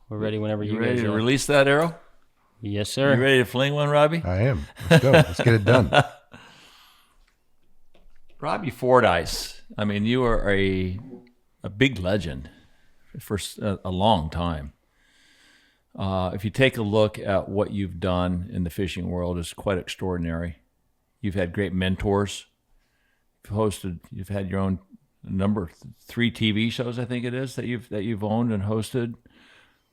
We're ready whenever you ready guys to are. release that arrow? Yes, sir. You ready to fling one, Robbie? I am. Let's go. Let's get it done. Robbie Fordyce. I mean, you are a big legend for a long time. If you take a look at what you've done in the fishing world, it's quite extraordinary. You've had great mentors. You've had your own number 3 TV shows, I think it is, that you've owned and hosted.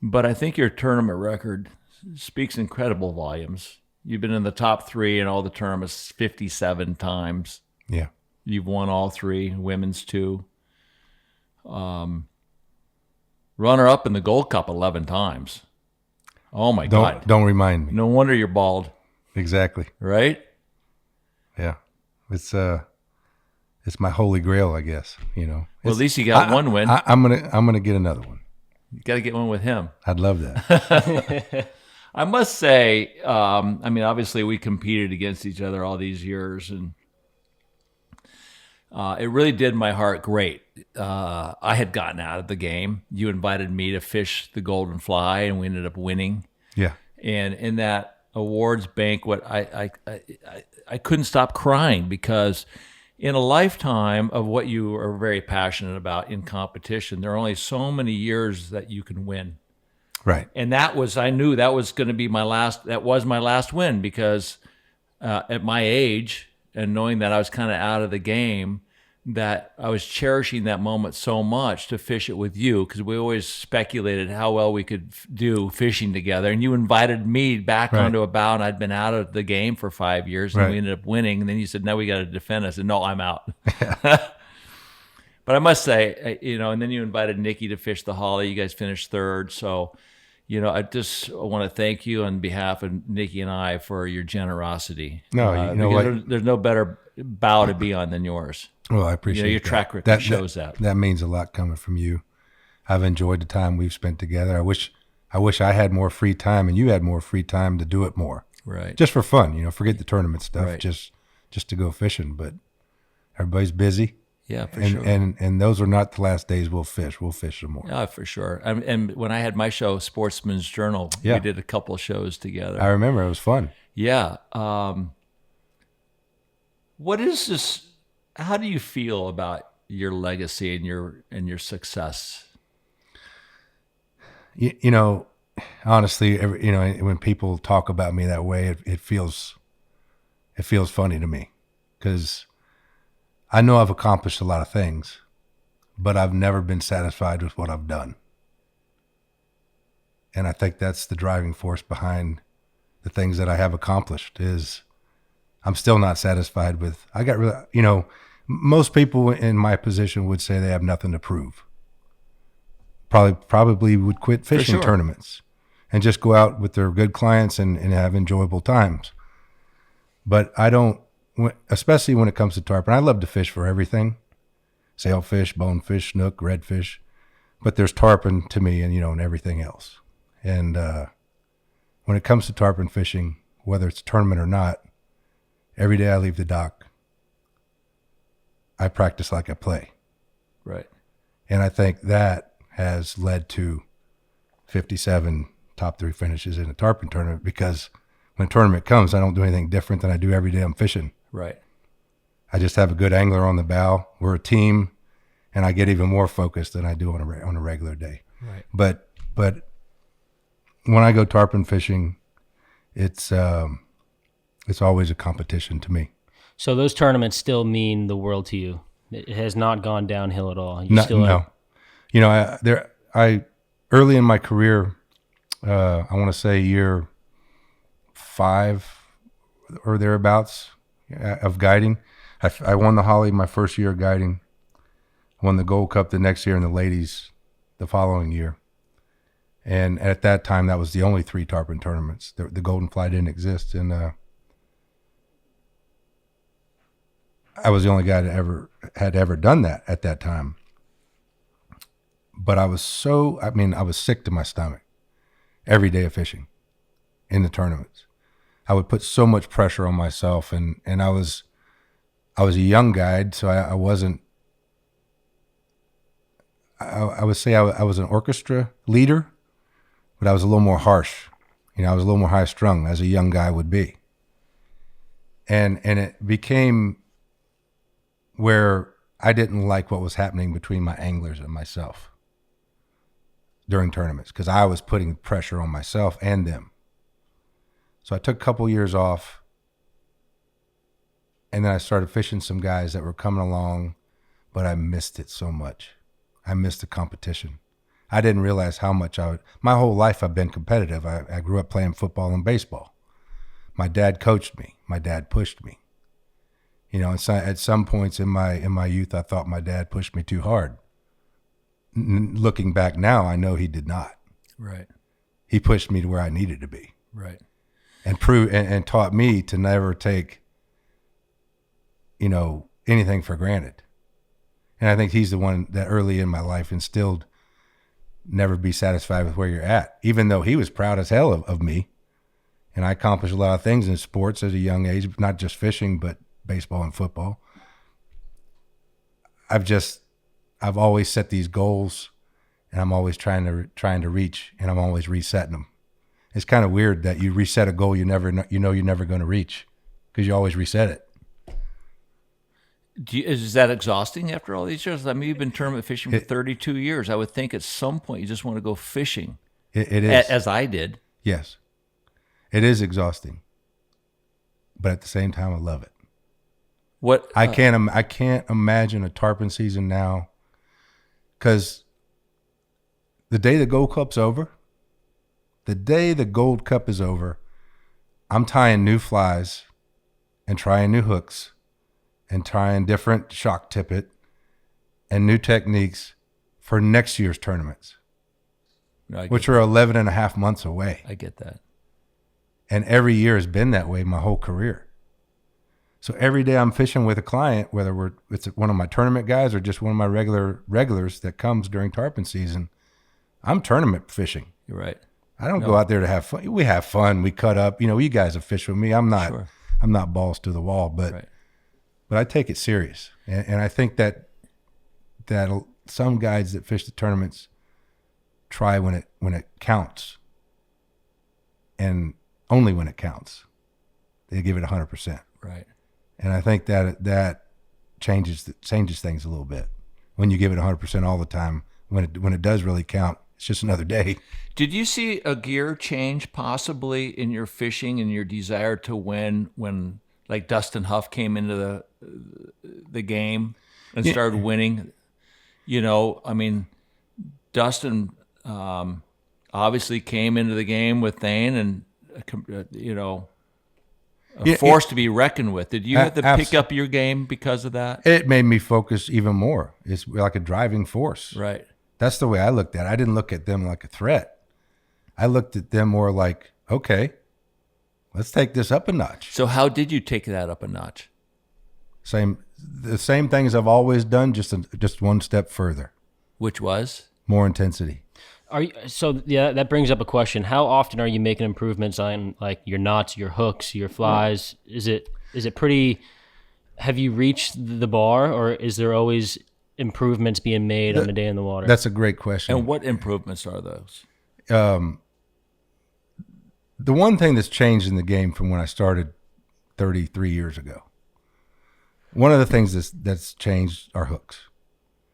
But I think your tournament record speaks incredible volumes. You've been in the top 3 in all the tournaments 57 times. Yeah. You've won all 3, women's 2. Runner up in the Gold Cup 11 times. Oh my God! Don't remind me. No wonder you're bald. Exactly. Right? Yeah. It's my holy grail, I guess. Well, at least you got one win. I'm gonna get another one. You got to get one with him. I'd love that. I must say, I mean, obviously we competed against each other all these years, and it really did my heart great. I had gotten out of the game. You invited me to fish the Golden Fly, and we ended up winning. Yeah. And in that awards banquet, I couldn't stop crying, because in a lifetime of what you are very passionate about in competition, there are only so many years that you can win. Right. And I knew that was going to be my last win, because at my age, and knowing that I was kind of out of the game, that I was cherishing that moment so much to fish it with you, because we always speculated how well we could do fishing together. And you invited me back onto a bow, and I'd been out of the game for 5 years, and we ended up winning. And then you said, "No, we got to defend us." And no, I'm out. But I must say, and then you invited Nikki to fish the Holly. You guys finished 3rd. So, I just want to thank you on behalf of Nikki and I for your generosity. No, what? There's no better bow to be on than yours. Well, I appreciate your track record shows that. That means a lot coming from you. I've enjoyed the time we've spent together. I wish I had more free time, and you had more free time to do it more. Right. Just for fun, forget the tournament stuff. Right. Just to go fishing. But everybody's busy. Yeah, for sure. And those are not the last days we'll fish. We'll fish some more. Yeah, for sure. And when I had my show, Sportsman's Journal, we did a couple of shows together. I remember. It was fun. Yeah. What is this? How do you feel about your legacy and your success? Honestly, when people talk about me that way, it feels funny to me, because I know I've accomplished a lot of things, but I've never been satisfied with what I've done. And I think that's the driving force behind the things that I have accomplished. Is I'm still not satisfied with. Most people in my position would say they have nothing to prove. Probably would quit fishing tournaments and just go out with their good clients and have enjoyable times. But I don't, especially when it comes to tarpon. I love to fish for everything: sailfish, bonefish, snook, redfish. But there's tarpon to me, and everything else. And when it comes to tarpon fishing, whether it's a tournament or not, every day I leave the dock, I practice like I play. Right. And I think that has led to 57 top 3 finishes in a tarpon tournament, because when a tournament comes, I don't do anything different than I do every day I'm fishing. Right. I just have a good angler on the bow. We're a team, and I get even more focused than I do on a regular day. Right. But when I go tarpon fishing, it's always a competition to me. So those tournaments still mean the world to you. It has not gone downhill at all. No. I early in my career, I want to say year 5 or thereabouts of guiding, I won the Holly my first year of guiding, won the Gold Cup the next year, and the ladies the following year. And at that time, that was the only 3 tarpon tournaments. The Golden Fly didn't exist, and I was the only guy that had ever done that at that time. But I was sick to my stomach every day of fishing in the tournaments. I would put so much pressure on myself, and I was a young guide, so I wasn't. I would say I was an orchestra leader, but I was a little more harsh. I was a little more high strung as a young guy would be. And it became where I didn't like what was happening between my anglers and myself during tournaments, because I was putting pressure on myself and them. So I took a couple years off, and then I started fishing some guys that were coming along, but I missed it so much. I missed the competition. I didn't realize how much my whole life I've been competitive. I grew up playing football and baseball. My dad coached me. My dad pushed me. At some points in my youth, I thought my dad pushed me too hard. Looking back now, I know he did not. Right. He pushed me to where I needed to be. Right. And and taught me to never take, anything for granted. And I think he's the one that early in my life instilled never be satisfied with where you're at, even though he was proud as hell of me. And I accomplished a lot of things in sports at a young age, not just fishing, but baseball and football. I've always set these goals, and I'm always trying to reach, and I'm always resetting them. It's kind of weird that you reset a goal you're never going to reach, because you always reset it. Is that exhausting after all these years? I mean, you've been tournament fishing for 32 years. I would think at some point you just want to go fishing. It is. As I did. Yes. It is exhausting. But at the same time, I love it. I can't imagine a tarpon season now, because the day the Gold Cup's over, is over, I'm tying new flies and trying new hooks and trying different shock tippet and new techniques for next year's tournaments, which are 11 and a half months away. I get that. And every year has been that way my whole career. So every day I'm fishing with a client, whether it's one of my tournament guys or just one of my regulars that comes during tarpon season, I'm tournament fishing. You're right. I don't go out there to have fun. We have fun. We cut up. You guys have fished with me. I'm not. Sure. I'm not balls to the wall, but I take it serious. And I think that some guys that fish the tournaments try when it counts, and only when it counts, they give it 100%. Right. And I think that changes things a little bit. When you give it 100% all the time, when it does really count, it's just another day. Did you see a gear change possibly in your fishing and your desire to win when like Dustin Huff came into the game and started winning? I mean, Dustin obviously came into the game with Thane and a force to be reckoned with. Did you have to pick up your game because of that? It made me focus even more. It's like a driving force. Right. That's the way I looked at it. I didn't look at them like a threat. I looked at them more like, okay, let's take this up a notch. So how did you take that up a notch? The same thing as I've always done, just one step further. Which was? More intensity. That brings up a question. How often are you making improvements on like your knots, your hooks, your flies? Is it pretty, have you reached the bar, or is there always improvements being made on the day in the water? That's a great question. And what improvements are those? The one thing that's changed in the game from when I started 33 years ago, one of the things that's changed are hooks.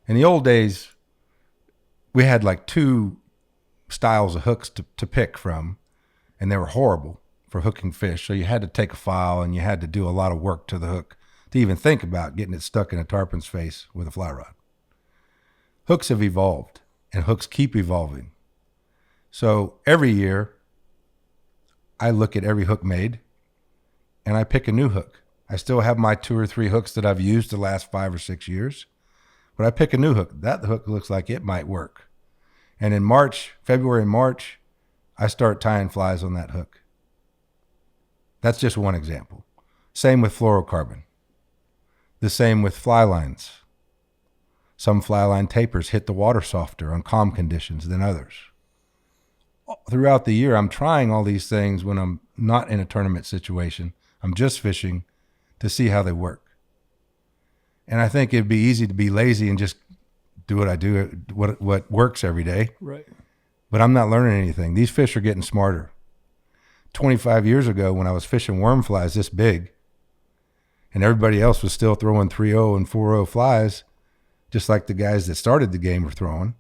In the old days, we had like two styles of hooks to pick from, and they were horrible for hooking fish. So you had to take a file, and you had to do a lot of work to the hook to even think about getting it stuck in a tarpon's face with a fly rod. Hooks have evolved, and hooks keep evolving. So every year, I look at every hook made, and I pick a new hook. I still have my 2 or 3 hooks that I've used the last 5 or 6 years, but I pick a new hook. That hook looks like it might work. And in February and March, I start tying flies on that hook. That's just one example. Same with fluorocarbon. The same with fly lines. Some fly line tapers hit the water softer on calm conditions than others. Throughout the year, I'm trying all these things when I'm not in a tournament situation. I'm just fishing to see how they work. And I think it'd be easy to be lazy and just do what I do, what works every day. Right. But I'm not learning anything. These fish are getting smarter. 25 years ago when I was fishing worm flies this big and everybody else was still throwing 3.0 and 4.0 flies, just like the guys that started the game were throwing,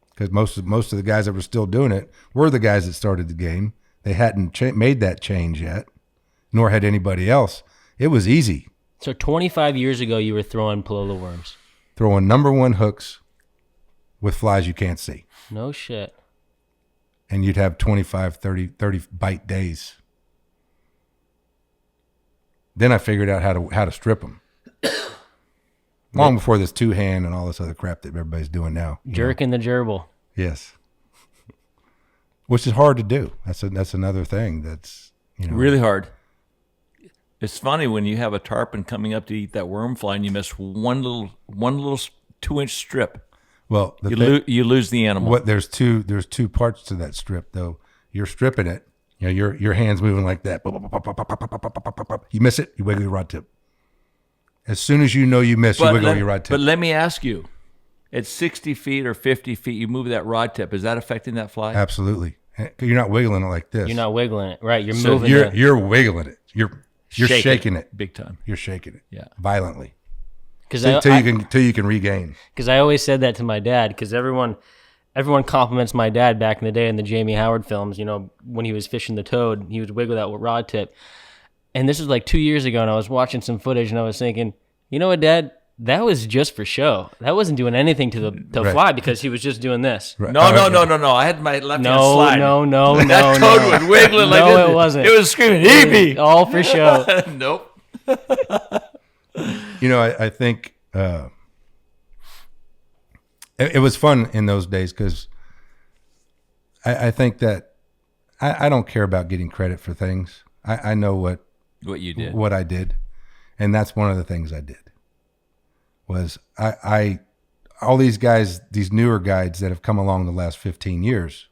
because most of the guys that were still doing it were the guys that started the game. They hadn't made that change yet, nor had anybody else. It was easy. So 25 years ago, you were throwing Pflueger worms. Throwing number one hooks with flies you can't see. No shit. And you'd have 25, 30 bite days. Then I figured out how to strip them. Long before this two-hand and all this other crap that everybody's doing now. Jerking the gerbil. Yes. Which is hard to do. That's another thing that's, really hard. It's funny when you have a tarpon coming up to eat that worm fly and you miss one little 2-inch strip. Well, you lose the animal. There's two parts to that strip though. You're stripping it. Your hands moving like that. You miss it, you wiggle your rod tip. As soon as you know you miss, you wiggle your rod tip. But let me ask you, at 60 feet or 50 feet, you move that rod tip. Is that affecting that fly? Absolutely. You're not wiggling it like this. You're not wiggling it, right? You're moving. You're wiggling it. You're shaking it big time. You're shaking it, yeah, violently. Till you can regain. Because I always said that to my dad. Because everyone compliments my dad back in the day in the Jamie Howard films. When he was fishing the toad, he would wiggle that rod tip. And this was like 2 years ago, and I was watching some footage, and I was thinking, you know what, Dad? That was just for show. That wasn't doing anything to the Right. fly because he was just doing this. Right. No. I had my left hand slide. No. That toad would wiggle it like this. No, it wasn't. It was screaming, "Eat me!" All for show. Nope. I think it was fun in those days because I think that I don't care about getting credit for things. I know what you did. What I did. And that's one of the things I did. Was I all these guys, these newer guides that have come along the last 15 years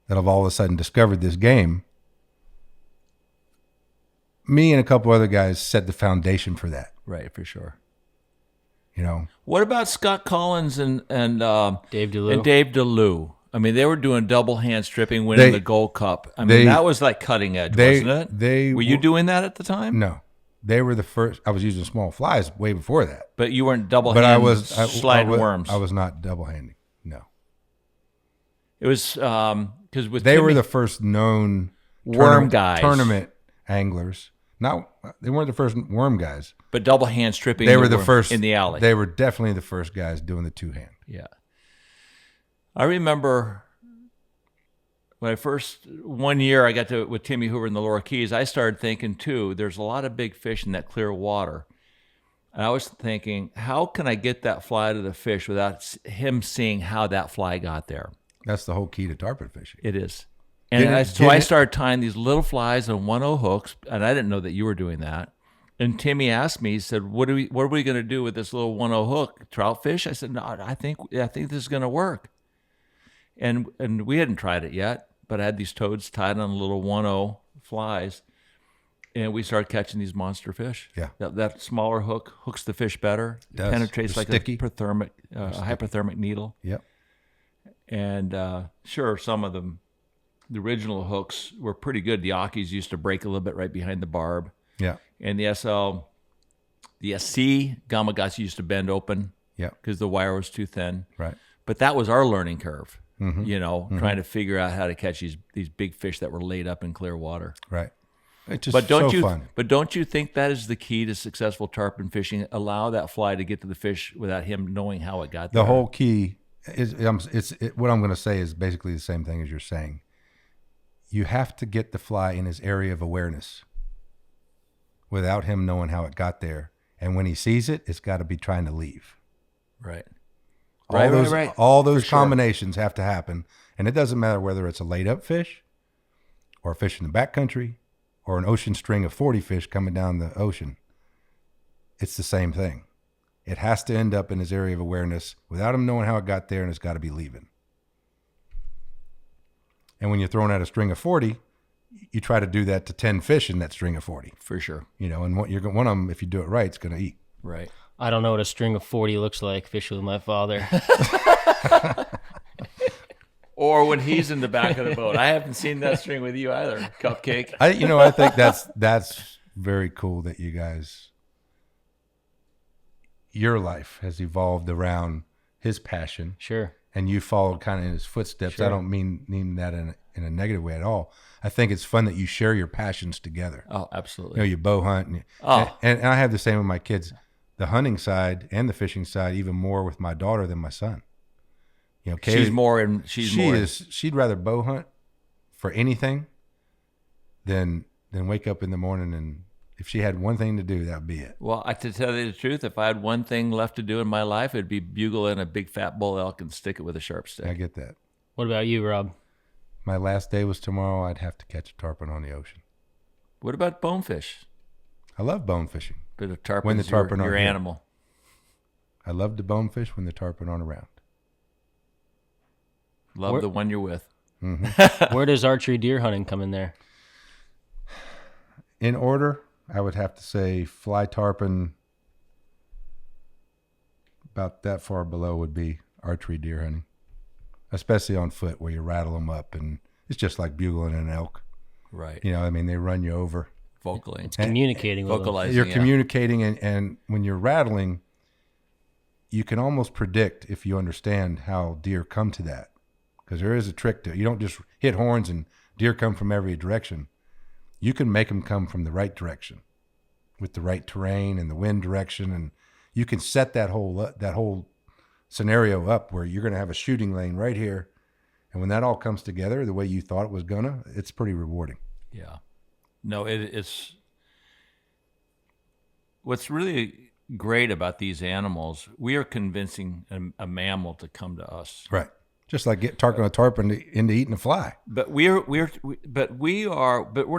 that have all of a sudden discovered this game, me and a couple other guys set the foundation for that. Right, for sure. What about Scott Collins and Dave DeLue? And Dave DeLue. I mean, they were doing double hand stripping, winning the Gold Cup. I mean, that was like cutting edge, wasn't it? Were you doing that at the time? No. They were the first. I was using small flies way before that. But you weren't double hand sliding worms. I was not double handing. No. It was because they were the first known worm guys, tournament anglers. They weren't the first worm guys, but double hand stripping. They were the first in the alley. They were definitely the first guys doing the two hand. Yeah, I remember when one year I got to with Timmy Hoover in the Lower Keys. I started thinking too. There's a lot of big fish in that clear water, and I was thinking, how can I get that fly to the fish without him seeing how that fly got there? That's the whole key to tarpon fishing. It is. And I started tying these little flies on 1/0 hooks, and I didn't know that you were doing that. And Timmy asked me, he said, "What are we going to do with this little 1/0 hook? Trout fish?" I said, "No, I think this is going to work." And we hadn't tried it yet, but I had these toads tied on little 1/0 flies, and we started catching these monster fish. Yeah, that smaller hook hooks the fish better. It penetrates like sticky. A hyperthermic needle. Yep. And sure, some of them. The original hooks were pretty good. The Akis used to break a little bit right behind the barb. Yeah. And the SC Gamakatsu used to bend open. Yeah. Because the wire was too thin. Right. But that was our learning curve. Mm-hmm. Trying to figure out how to catch these big fish that were laid up in clear water. Right. It's just fun. But don't you think that is the key to successful tarpon fishing? Allow that fly to get to the fish without him knowing how it got there. The whole key is what I'm going to say is basically the same thing as you're saying. You have to get the fly in his area of awareness without him knowing how it got there. And when he sees it, it's got to be trying to leave. Right. All those combinations have to happen. And it doesn't matter whether it's a laid up fish or a fish in the backcountry or an ocean string of 40 fish coming down the ocean. It's the same thing. It has to end up in his area of awareness without him knowing how it got there, and it's got to be leaving. And when you're throwing out a string of 40, you try to do that to 10 fish in that string of 40. For sure. And one of them, if you do it right, it's going to eat. Right. I don't know what a string of 40 looks like. Fishing with my father. Or or when he's in the back of the boat. I haven't seen that string with you either, Cupcake. I think that's very cool that you guys, your life has evolved around his passion. Sure. And you followed kind of in his footsteps. Sure. I don't mean that in a negative way at all. I think it's fun that you share your passions together. Oh, absolutely. You bow hunt. And I have the same with my kids. The hunting side and the fishing side, even more with my daughter than my son. Katie, she'd rather bow hunt for anything than wake up in the morning, and if she had one thing to do, that would be it. Well, to tell you the truth, if I had one thing left to do in my life, it'd be bugle in a big fat bull elk and stick it with a sharp stick. I get that. What about you, Rob? My last day was tomorrow. I'd have to catch a tarpon on the ocean. What about bonefish? I love bone fishing. But a tarpon when the tarpon your animal. I love to bone fish when the tarpon aren't around. Love the one you're with. Mm-hmm. Where does archery deer hunting come in there? In order, I would have to say fly tarpon. About that far below would be archery deer hunting, especially on foot where you rattle them up, and it's just like bugling an elk. Right. They run you over. Vocally. It's communicating with them. You're communicating, and when you're rattling, you can almost predict, if you understand how deer come to that, because there is a trick to it. You don't just hit horns and deer come from every direction. You can make them come from the right direction with the right terrain and the wind direction, and you can set that whole scenario up where you're going to have a shooting lane right here, and when that all comes together the way you thought it was gonna, it's pretty rewarding. Yeah. No, it's what's really great about these animals. We are convincing a mammal to come to us, right? Just like talking a tarpon into eating a fly. But we're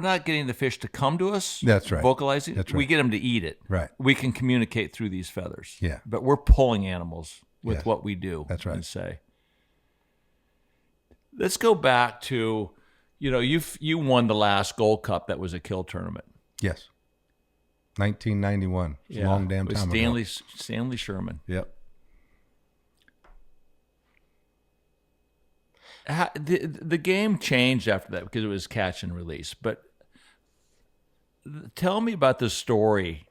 not getting the fish to come to us. That's right. Vocalizing. That's right. We get them to eat it. Right. We can communicate through these feathers. Yeah. But we're pulling animals with what we do. That's right. And say. Let's go back to, you won the last Gold Cup that was a kill tournament. Yes. 1991. It's a long damn time ago. Stanley Sherman. Yep. The game changed after that because it was catch and release. But tell me about the story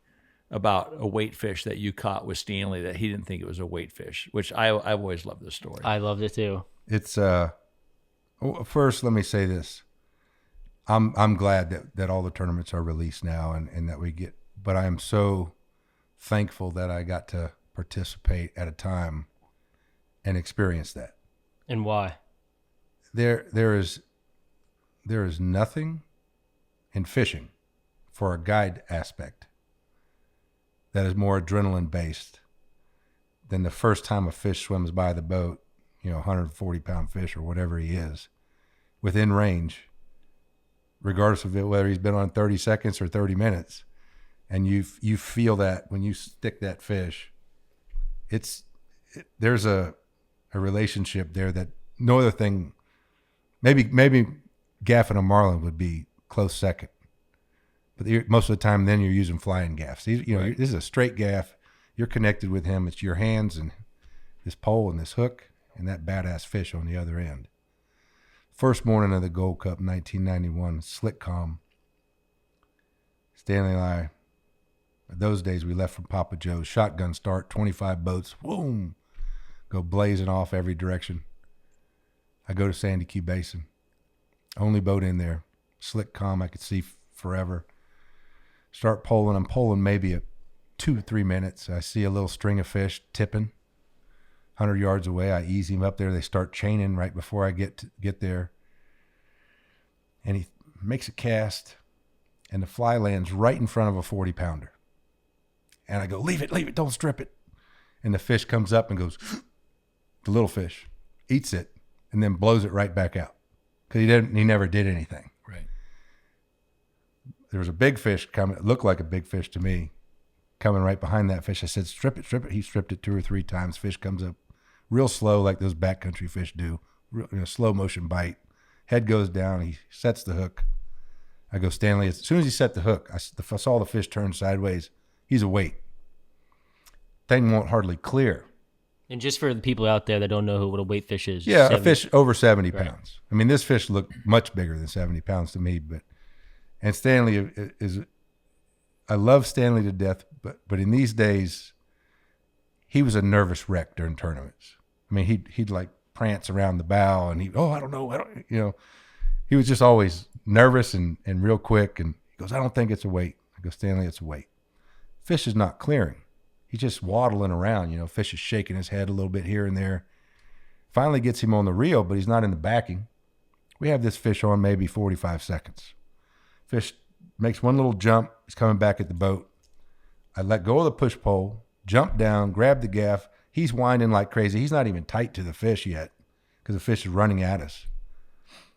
about a weight fish that you caught with Stanley that he didn't think it was a weight fish, which I've always loved this story. I loved it too. It's first let me say this. I'm glad that all the tournaments are released now and that we get, but I am so thankful that I got to participate at a time and experience that. And why? There is nothing in fishing for a guide aspect that is more adrenaline based than the first time a fish swims by the boat, 140-pound fish or whatever he is, within range, regardless of whether he's been on 30 seconds or 30 minutes. And you feel that when you stick that fish, there's a relationship there that no other thing. Maybe gaffing a marlin would be close second, but most of the time then you're using flying gaffs. Right. This is a straight gaff. You're connected with him. It's your hands and this pole and this hook and that badass fish on the other end. First morning of the Gold Cup, 1991, slick calm. Stanley and I, those days we left from Papa Joe's, shotgun start, 25 boats, boom, go blazing off every direction. I go to Sandy Key Basin. Only boat in there. Slick calm. I could see forever. Start polling. I'm polling maybe 2-3 minutes. I see a little string of fish tipping 100 yards away. I ease him up there. They start chaining right before I get there. And he makes a cast, and the fly lands right in front of a 40-pounder. And I go, leave it, don't strip it. And the fish comes up and goes, the little fish, eats it, and then blows it right back out because he never did anything. Right. There was a big fish coming. It looked like a big fish to me, coming right behind that fish. I said, strip it. He stripped it 2 or 3 times. Fish comes up real slow, like those backcountry fish do. Slow motion bite. Head goes down. He sets the hook. I go, Stanley. As soon as he set the hook, I saw the fish turn sideways. He's a weight. Thing won't hardly clear. And just for the people out there that don't know what a weight fish is. Yeah, 70 a fish over 70 Right. pounds. I mean, this fish looked much bigger than 70 pounds to me, and Stanley is I love Stanley to death, but in these days, he was a nervous wreck during tournaments. I mean, he'd like prance around the bow, and I don't know, he was just always nervous and real quick. And he goes, I don't think it's a weight. I go, Stanley, it's a weight. Fish is not clearing. He's just waddling around. Fish is shaking his head a little bit here and there. Finally gets him on the reel, but he's not in the backing. We have this fish on maybe 45 seconds. Fish makes one little jump. He's coming back at the boat. I let go of the push pole, jump down, grab the gaff. He's winding like crazy. He's not even tight to the fish yet because the fish is running at us.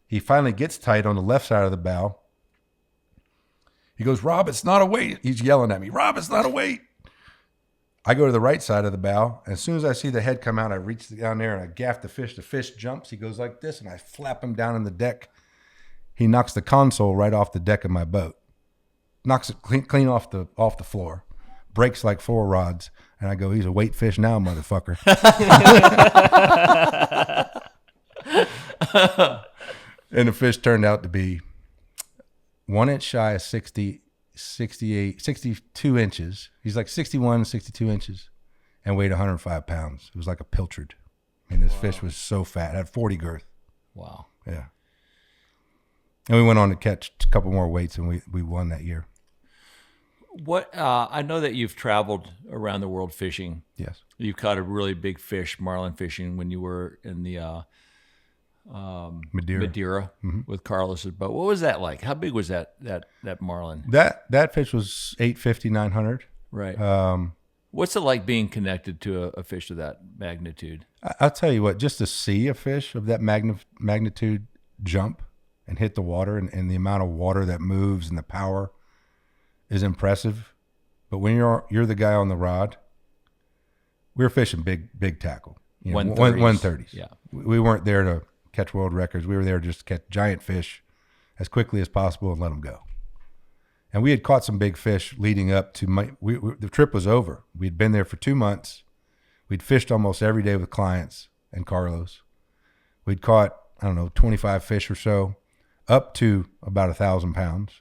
He finally gets tight on the left side of the bow. He goes, Rob, it's not a weight. He's yelling at me, Rob, it's not a weight. I go to the right side of the bow. And as soon as I see the head come out, I reach down there and I gaff the fish. The fish jumps. He goes like this, and I flap him down on the deck. He knocks the console right off the deck of my boat. Knocks it clean off the floor. Breaks like 4 rods. And I go, he's a weight fish now, motherfucker. And the fish turned out to be 1 inch shy of 62 inches. He's like 61, 62 inches and weighed 105 pounds. It was like a pilchard. I mean, this fish was so fat. It had 40 girth. Wow. Yeah. And we went on to catch a couple more weights, and we won that year. What I know that you've traveled around the world fishing. Yes. You caught a really big fish, marlin fishing, when you were in the Madeira with Carlos's boat. What was that like? How big was that marlin? That fish was 850, 900. Right. What's it like being connected to a fish of that magnitude? I'll tell you what, just to see a fish of that magnitude jump and hit the water, and the amount of water that moves and the power is impressive. But when you're the guy on the rod, we were fishing big tackle. 130s. Yeah. We weren't there to catch world records. We were there just to catch giant fish as quickly as possible and let them go. And we had caught some big fish leading up to the trip was over. We'd been there for 2 months. We'd fished almost every day with clients and Carlos. We'd caught, 25 fish or so, up to about 1,000 pounds.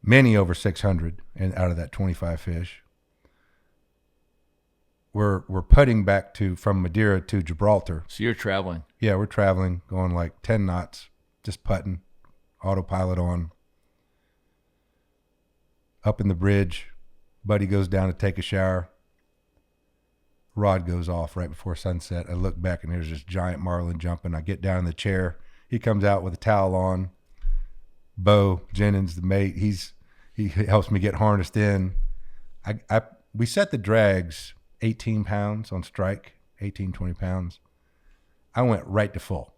Many over 600 and out of that 25 fish. We're putting back from Madeira to Gibraltar. So you're traveling. Yeah, we're traveling, going like 10 knots, just putting, autopilot on. Up in the bridge, buddy goes down to take a shower. Rod goes off right before sunset. I look back and there's this giant marlin jumping. I get down in the chair. He comes out with a towel on. Bo Jennings, the mate, he helps me get harnessed in. We set the drags 18 pounds on strike, 18, 20 pounds. I went right to full,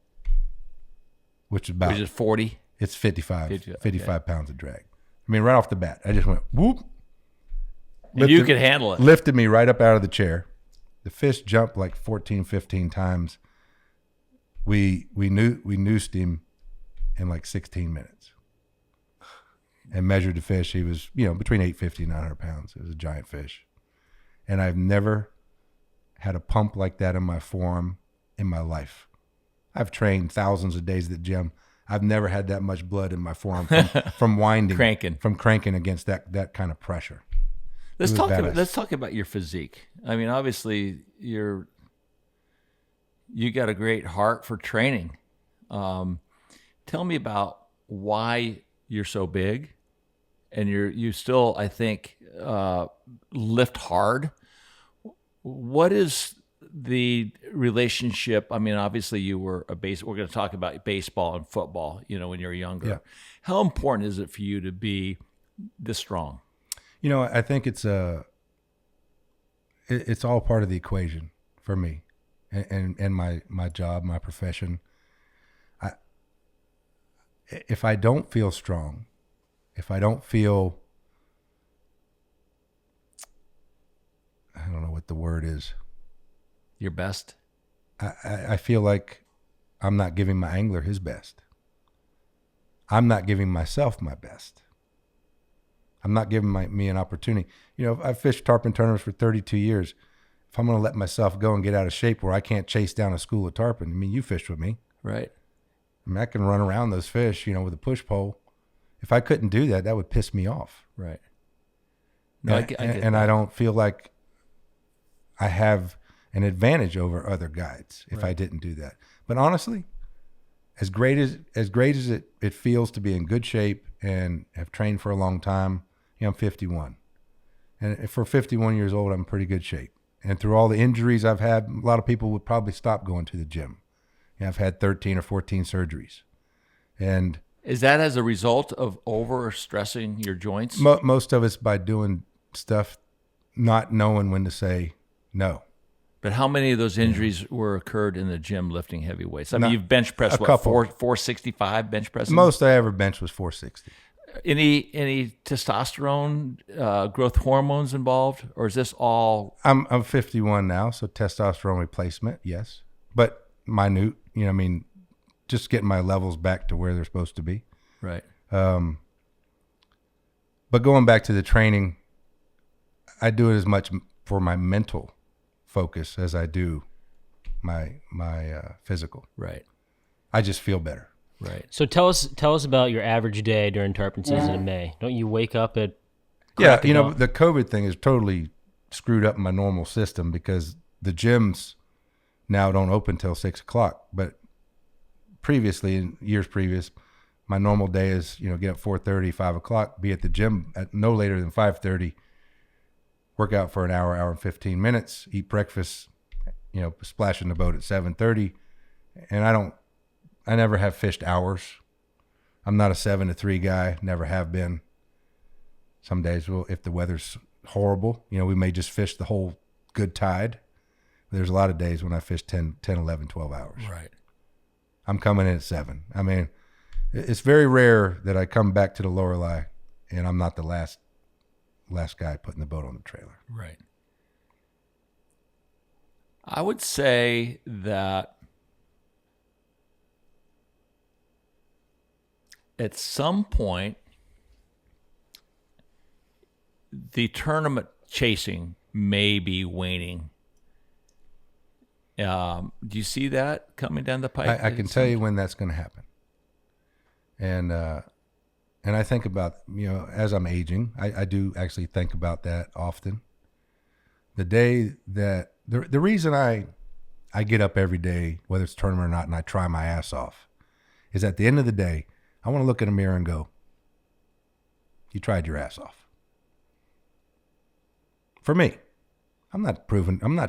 which is 40? It's 55 okay. pounds of drag. I mean, right off the bat, I just went whoop. And you could handle it. Lifted me right up out of the chair. The fish jumped like 14, 15 times. We noosed him in like 16 minutes and measured the fish. He was, between 850 and 900 pounds. It was a giant fish. And I've never had a pump like that in my forearm in my life. I've trained thousands of days at the gym. I've never had that much blood in my forearm from winding, from cranking against that kind of pressure. Let's talk about your physique. I mean, obviously you got a great heart for training. Tell me about why you're so big, and you still, I think, lift hard. What is the relationship? I mean, obviously you were we're going to talk about baseball and football, when you're younger. Yeah. How important is it for you to be this strong? I think it's all part of the equation for me and my job, my profession. If I don't feel strong, if I don't feel, I don't know what the word is. Your best? I feel like I'm not giving my angler his best. I'm not giving myself my best. I'm not giving me an opportunity. I've fished tarpon tournaments for 32 years. if I'm going to let myself go and get out of shape where I can't chase down a school of tarpon, I mean, you fished with me. Right. I mean, I can run around those fish, with a push pole. If I couldn't do that, that would piss me off. Right. No, And, and I don't feel like I have an advantage over other guides if I didn't do that. But honestly, as great as it feels to be in good shape and have trained for a long time, I'm 51. And for 51 years old, I'm in pretty good shape. And through all the injuries I've had, a lot of people would probably stop going to the gym. I've had 13 or 14 surgeries. And is that as a result of over-stressing your joints? Most of it's by doing stuff, not knowing when to say no. But how many of those injuries were occurred in the gym lifting heavy weights? I mean, you've bench pressed, a couple. 465 bench pressing? Most I ever benched was 460. Any testosterone, growth hormones involved? Or is this all? I'm 51 now, so testosterone replacement, yes. But minute, just getting my levels back to where they're supposed to be. Right. But going back to the training, I do it as much for my mental focus as I do my physical. Right. I just feel better. Right. So tell us about your average day during tarpon season in May. Don't you wake up at the COVID thing has totally screwed up my normal system because the gyms now don't open till 6 o'clock. But previously, in years previous, my normal day is, get up 4:30, 5 o'clock, be at the gym at no later than 5:30, work out for an hour and 15 minutes, eat breakfast, splash in the boat at 7:30. And I never have fished hours. I'm not a 7 to 3 guy, never have been. Some days, if the weather's horrible, we may just fish the whole good tide. There's a lot of days when I fish 10, 11, 12 hours. Right. I'm coming in at 7. I mean, it's very rare that I come back to the Lorelei and I'm not the last guy putting the boat on the trailer. Right. I would say that at some point, the tournament chasing may be waning. Do you see that coming down the pipe? I can tell you when that's going to happen. And I think about, as I'm aging, I do actually think about that often. The day that, the reason I get up every day, whether it's tournament or not, and I try my ass off, is at the end of the day, I want to look in a mirror and go, you tried your ass off. For me, I'm not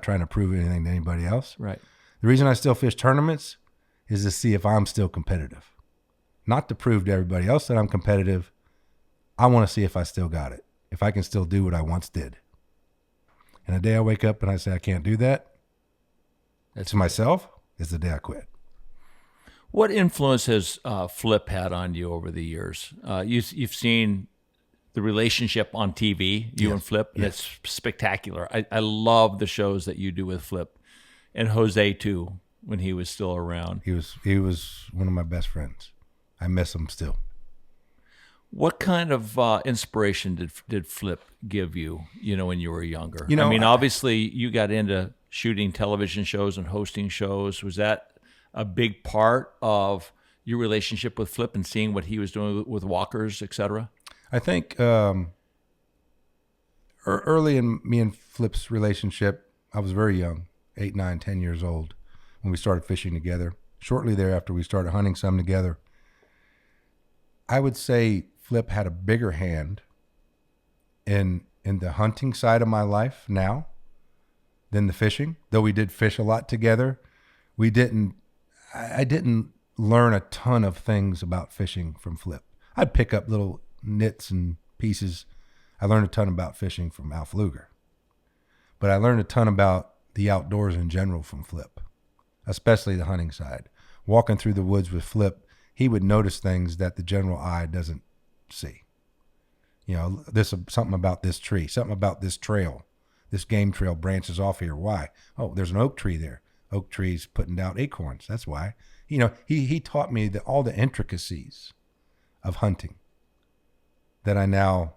trying to prove anything to anybody else. Right. The reason I still fish tournaments is to see if I'm still competitive. Not to prove to everybody else that I'm competitive. I want to see if I still got it. If I can still do what I once did. And the day I wake up and I say I can't do that, to myself, is the day I quit. What influence has Flip had on you over the years? You've seen the relationship on TV, you and Flip, and it's spectacular. I love the shows that you do with Flip, and Jose too, when he was still around. He was one of my best friends. I miss him still. What kind of inspiration did Flip give you, when you were younger? I mean, obviously you got into shooting television shows and hosting shows. Was that a big part of your relationship with Flip and seeing what he was doing with walkers, et cetera? I think early in me and Flip's relationship, I was very young, 8, 9, 10 years old, when we started fishing together. Shortly thereafter, we started hunting some together. I would say Flip had a bigger hand in the hunting side of my life now than the fishing. Though we did fish a lot together, I didn't learn a ton of things about fishing from Flip. I'd pick up little nits and pieces. I learned a ton about fishing from Al Pflueger. But I learned a ton about the outdoors in general from Flip, especially the hunting side. Walking through the woods with Flip, he would notice things that the general eye doesn't see. This something about this tree, something about this trail. This game trail branches off here. Why? Oh, there's an oak tree there. Oak tree's putting out acorns. That's why. He taught me all the intricacies of hunting that I now,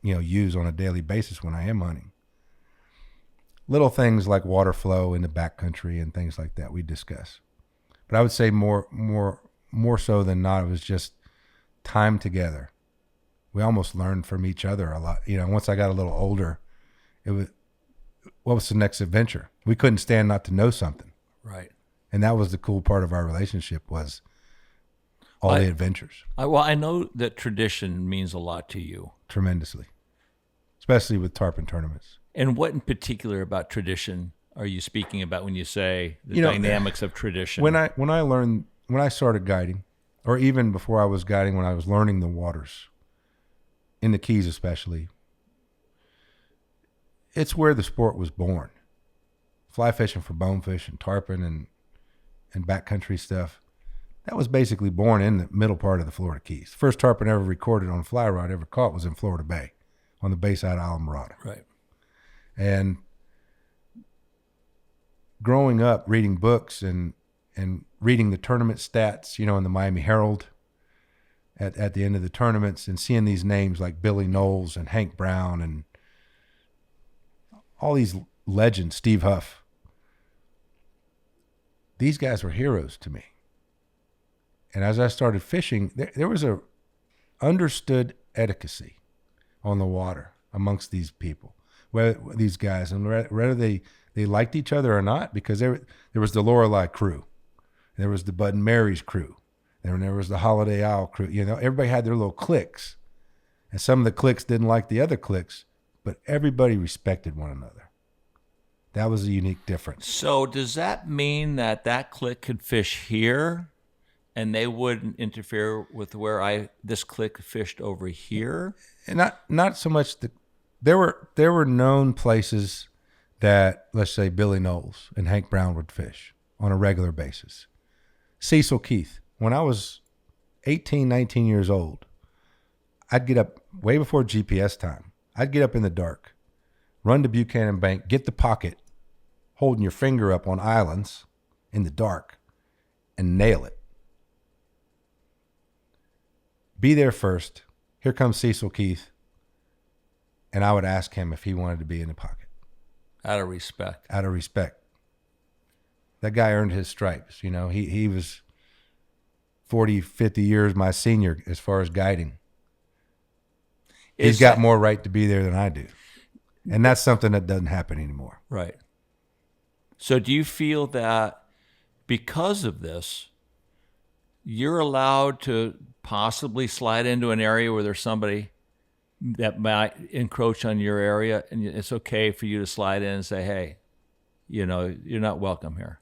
use on a daily basis when I am hunting. little things like water flow in the backcountry and things like that we discuss. But I would say more so than not, it was just time together. We almost learned from each other a lot. Once I got a little older, it was, what was the next adventure? We couldn't stand not to know something. Right. And that was the cool part of our relationship, was all the adventures. I know that tradition means a lot to you. Tremendously. Especially with tarpon tournaments. And what in particular about tradition are you speaking about when you say the dynamics of tradition? When I started guiding, or even before I was guiding, when I was learning the waters, in the Keys especially, it's where the sport was born. Fly fishing for bonefish and tarpon and backcountry stuff, that was basically born in the middle part of the Florida Keys. The first tarpon ever recorded on a fly rod ever caught was in Florida Bay, on the Bayside Isle Mirada. Right. And growing up, reading books and reading the tournament stats, in the Miami Herald at the end of the tournaments, and seeing these names like Billy Knowles and Hank Brown and all these legends, Steve Huff. These guys were heroes to me. And as I started fishing, there was a understood etiquette on the water amongst these people, these guys, and whether they liked each other or not, because there was the Lorelei crew, there was the Bud and Mary's crew, and there was the Holiday Owl crew. Everybody had their little cliques, and some of the cliques didn't like the other cliques, but everybody respected one another. That was a unique difference. So does that mean that clique could fish here, and they wouldn't interfere with where this clique fished over here? And not so much. There were known places that, let's say, Billy Knowles and Hank Brown would fish on a regular basis. Cecil Keith. When I was 18, 19 years old, I'd get up way before GPS time. I'd get up in the dark, run to Buchanan Bank, get the pocket, holding your finger up on islands in the dark, and nail it. Be there first. Here comes Cecil Keith. And I would ask him if he wanted to be in the pocket. Out of respect. Out of respect. That guy earned his stripes. He was 40, 50 years my senior as far as guiding. He's got more right to be there than I do. And that's something that doesn't happen anymore. Right. So do you feel that because of this, you're allowed to possibly slide into an area where there's somebody that might encroach on your area, and it's okay for you to slide in and say, hey, you're not welcome here?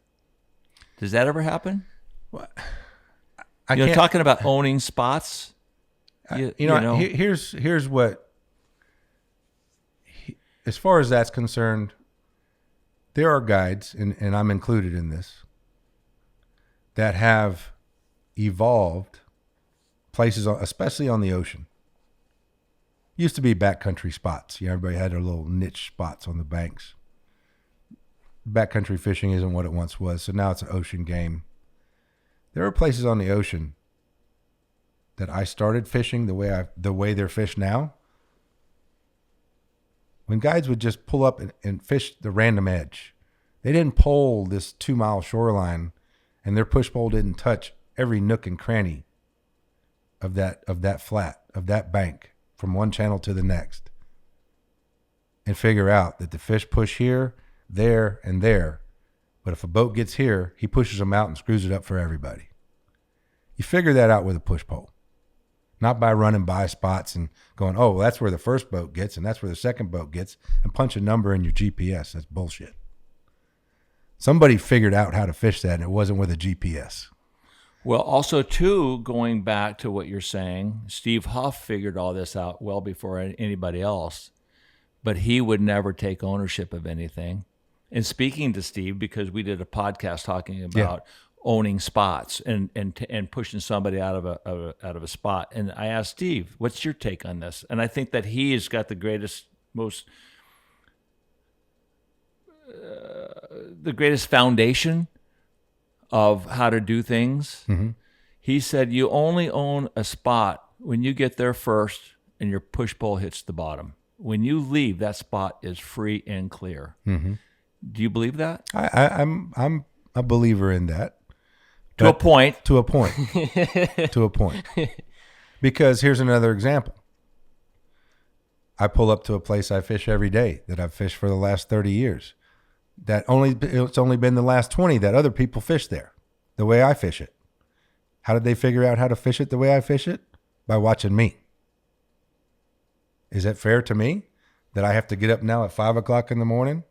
Does that ever happen? Well, talking about owning spots. Here's what, as far as that's concerned, there are guides, and I'm included in this, that have evolved places, especially on the ocean. Used to be backcountry spots. Everybody had their little niche spots on the banks. Backcountry fishing isn't what it once was, so now it's an ocean game. There are places on the ocean that I started fishing the way they're fished now. When guides would just pull up and fish the random edge, they didn't pole this 2-mile shoreline, and their push pole didn't touch every nook and cranny of that flat, of that bank, from one channel to the next, and figure out that the fish push here, there, and there. But if a boat gets here, he pushes them out and screws it up for everybody. You figure that out with a push pole, not by running by spots and going, oh, well, that's where the first boat gets and that's where the second boat gets, and punch a number in your GPS. That's bullshit. Somebody figured out how to fish that, and it wasn't with a GPS. Well, also, too, going back to what you're saying, Steve Huff figured all this out well before anybody else, but he would never take ownership of anything. And speaking to Steve, because we did a podcast talking about owning spots and pushing somebody out of a spot, and I asked Steve, "What's your take on this?" And I think that he has got the greatest foundation of how to do things. Mm-hmm. He said, you only own a spot when you get there first and your push pole hits the bottom. When you leave, that spot is free and clear. Mm-hmm. Do you believe that? I'm a believer in that. To a point. To a point. To a point. Because here's another example. I pull up to a place I fish every day that I've fished for the last 30 years. It's only been the last 20 that other people fish there, the way I fish it. How did they figure out how to fish it the way I fish it? By watching me. Is that fair to me that I have to get up now at 5 o'clock in the morning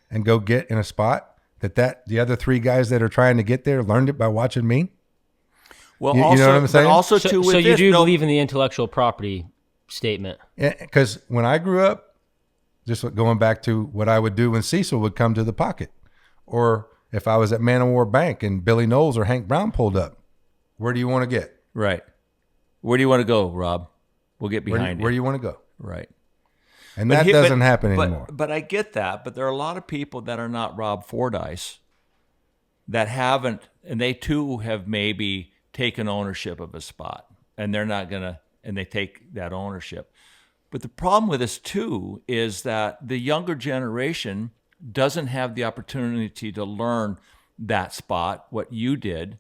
and go get in a spot that the other 3 guys that are trying to get there learned it by watching me? Well, you also, know what I'm saying? But also too, with so you this, do believe in the intellectual property statement? Yeah, because when I grew up, just going back to what I would do when Cecil would come to the pocket, or if I was at Man o' War Bank and Billy Knowles or Hank Brown pulled up, where do you want to get? Right. Where do you want to go, Rob? We'll get behind you. Where do you want to go? Right. And that doesn't happen anymore. But I get that. But there are a lot of people that are not Rob Fordyce that haven't, and they too have maybe taken ownership of a spot, and they're not going to, and they take that ownership. But the problem with this too is that the younger generation doesn't have the opportunity to learn that spot, what you did,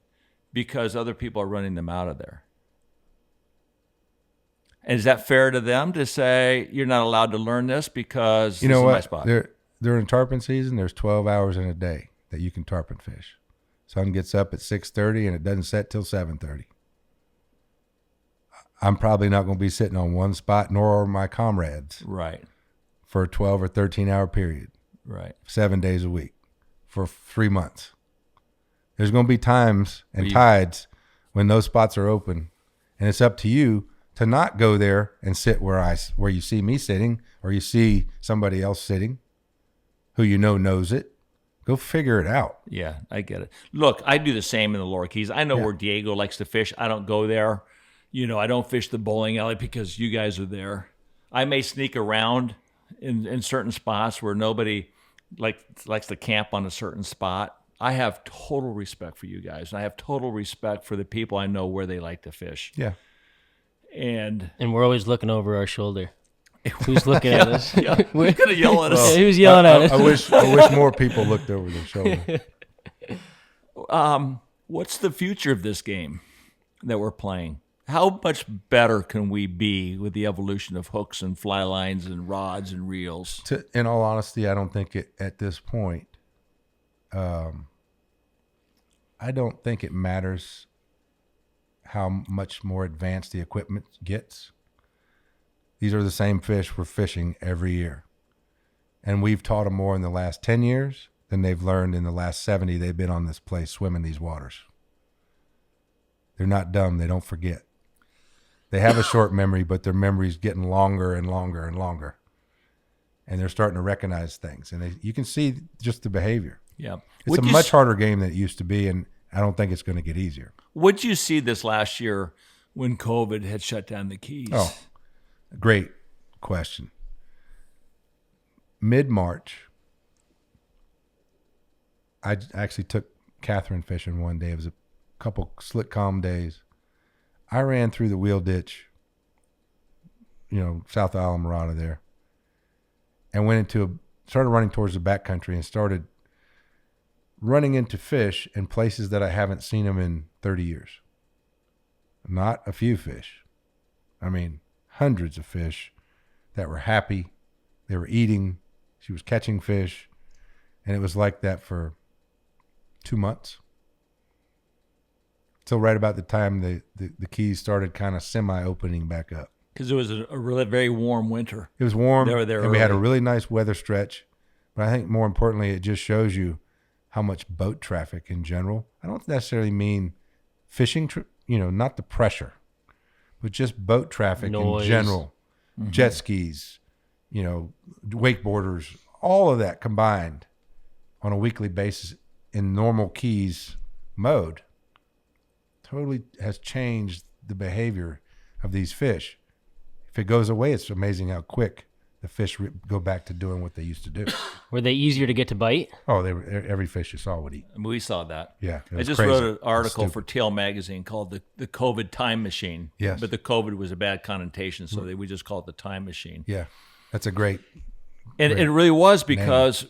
because other people are running them out of there. And is that fair to them to say you're not allowed to learn this because you know this is what? my spot? During tarpon season, there's 12 hours in a day that you can tarpon fish. Sun gets up at 6:30 and it doesn't set till 7:30. I'm probably not going to be sitting on one spot, nor are my comrades. Right. For a 12 or 13 hour period. Right. 7 days a week for 3 months. There's going to be times and tides when those spots are open, and it's up to you to not go there and sit where you see me sitting, or you see somebody else sitting who you know knows it. Go figure it out. Yeah, I get it. Look, I do the same in the Lower Keys. I know where Diego likes to fish. I don't go there. I don't fish the bowling alley because you guys are there. I may sneak around in certain spots where nobody likes to camp on a certain spot. I have total respect for you guys. And I have total respect for the people I know where they like to fish. Yeah. And we're always looking over our shoulder. Who's looking at us? Yeah, who's going to yell at us? Yeah, who's yelling at us? I wish more people looked over their shoulder. What's the future of this game that we're playing? How much better can we be with the evolution of hooks and fly lines and rods and reels? In all honesty, I don't think it at this point. I don't think it matters how much more advanced the equipment gets. These are the same fish we're fishing every year. And we've taught them more in the last 10 years than they've learned in the last 70 they've been on this place swimming these waters. They're not dumb. They don't forget. They have a short memory, but their memory's getting longer and longer and longer. And they're starting to recognize things. And you can see just the behavior. Yeah. It's a much harder game than it used to be, and I don't think it's going to get easier. What'd you see this last year when COVID had shut down the Keys? Oh, great question. Mid-March, I actually took Catherine fishing one day. It was a couple slick, calm days. I ran through the wheel ditch, south of Alamorada there, and started running towards the backcountry and started running into fish in places that I haven't seen them in 30 years. Not a few fish. I mean, hundreds of fish that were happy. They were eating. She was catching fish. And it was like that for 2 months. Till right about the time the Keys started kind of semi-opening back up. Because it was a really very warm winter. It was warm, They were there and we had a early. really nice weather stretch. But I think more importantly, it just shows you how much boat traffic in general. I don't necessarily mean fishing, not the pressure, but just boat traffic Noise. in general. Mm-hmm. Jet skis, wakeboarders, all of that combined on a weekly basis in normal Keys mode totally has changed the behavior of these fish. If it goes away, it's amazing how quick the fish go back to doing what they used to do. Were they easier to get to bite? Oh, every fish you saw would eat. We saw that. Yeah, it I was just crazy. wrote an article It was for Tail Magazine called the COVID Time Machine. Yes. But the COVID was a bad connotation, so we just call it the Time Machine. Yeah, that's a great. And it really was because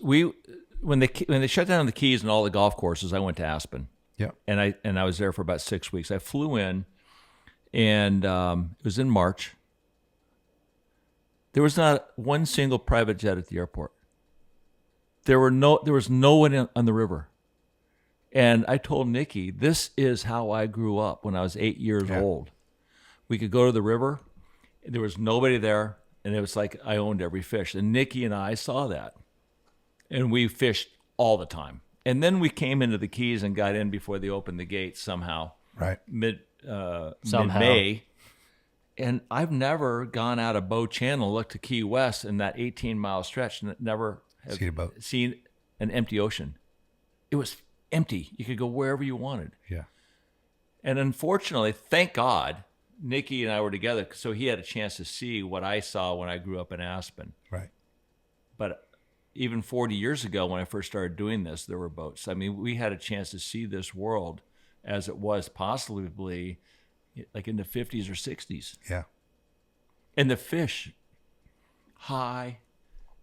when they shut down the Keys and all the golf courses, I went to Aspen. Yeah. And I was there for about 6 weeks. I flew in, and it was in March. There was not one single private jet at the airport. There was no one on the river. And I told Nikki, this is how I grew up when I was 8 years old. We could go to the river. There was nobody there. And it was like I owned every fish. And Nikki and I saw that. And we fished all the time. And then we came into the Keys and got in before they opened the gates somehow. Right. Mid-May. And I've never gone out of Bow Channel, looked to Key West in that 18-mile stretch, and never have seen an empty ocean. It was empty. You could go wherever you wanted. Yeah. And unfortunately, thank God, Nikki and I were together, so he had a chance to see what I saw when I grew up in Aspen. Right. But even 40 years ago, when I first started doing this, there were boats. I mean, we had a chance to see this world as it was possibly like in the 50s or 60s. Yeah. And the fish, high,